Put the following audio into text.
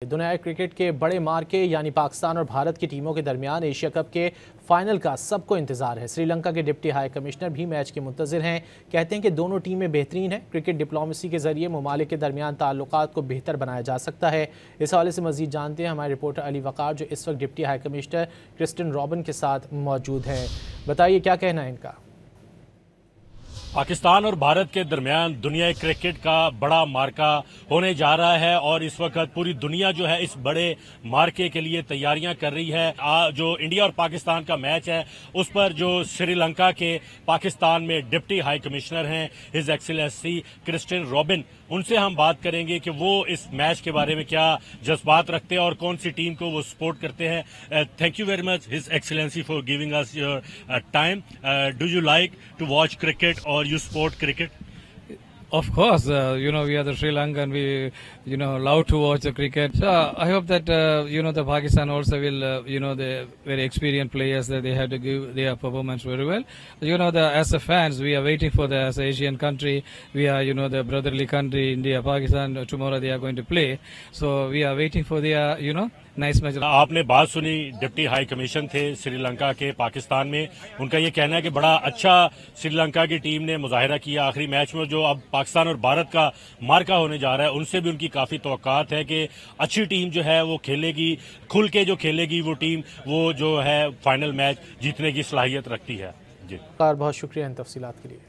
दुनिया क्रिकेट के बड़े मार्के यानी पाकिस्तान और भारत की टीमों के दरमियान एशिया कप के फाइनल का सबको इंतजार है। श्रीलंका के डिप्टी हाई कमिश्नर भी मैच के मुंतजिर हैं। कहते हैं कि दोनों टीमें बेहतरीन हैं। क्रिकेट डिप्लोमेसी के जरिए ममालिक के दरमियान ताल्लुकात को बेहतर बनाया जा सकता है। इस हवाले से मजीद जानते हैं हमारे रिपोर्टर अली वकार, जो इस वक्त deputy high commissioner Christine Robin के साथ मौजूद हैं। बताइए क्या कहना है इनका। पाकिस्तान और भारत के दरमियान दुनिया क्रिकेट का बड़ा मार्का होने जा रहा है और इस वक्त पूरी दुनिया जो है इस बड़े मार्के के लिए तैयारियां कर रही है। जो इंडिया और पाकिस्तान का मैच है उस पर जो श्रीलंका के पाकिस्तान में डिप्टी हाई कमिश्नर हैं हिज एक्सीलेंसी क्रिस्टिन रॉबिन, उनसे हम बात करेंगे कि वो इस मैच के बारे में क्या जज्बात रखते हैं और कौन सी टीम को वो सपोर्ट करते हैं। Thank you very much his excellency for giving us your time. Do you like to watch cricket और you support cricket? Of course, we are the Sri Lankan. We, love to watch the cricket. So I hope that, the Pakistan also will, the very experienced players that they have to give their performance very well. As a fans, we are waiting for as a Asian country. We are, the brotherly country, India, Pakistan. Tomorrow they are going to play. So we are waiting for their, nice match. आपने बात सुनी, deputy high commission थे श्रीलंका के पाकिस्तान में। उनका ये कहना है कि बड़ा अच्छा श्रीलंका की टीम ने मुजाहिरा किया आखिरी मैच में। जो अब पाकिस्तान और भारत का मार्का होने जा रहा है उनसे भी उनकी काफी तवक्कात है कि अच्छी टीम जो है वो खेलेगी, खुल के जो खेलेगी वो टीम, वो जो है फाइनल मैच जीतने की सलाहियत रखती है। जी बहुत शुक्रिया इन तफसीलात के लिए।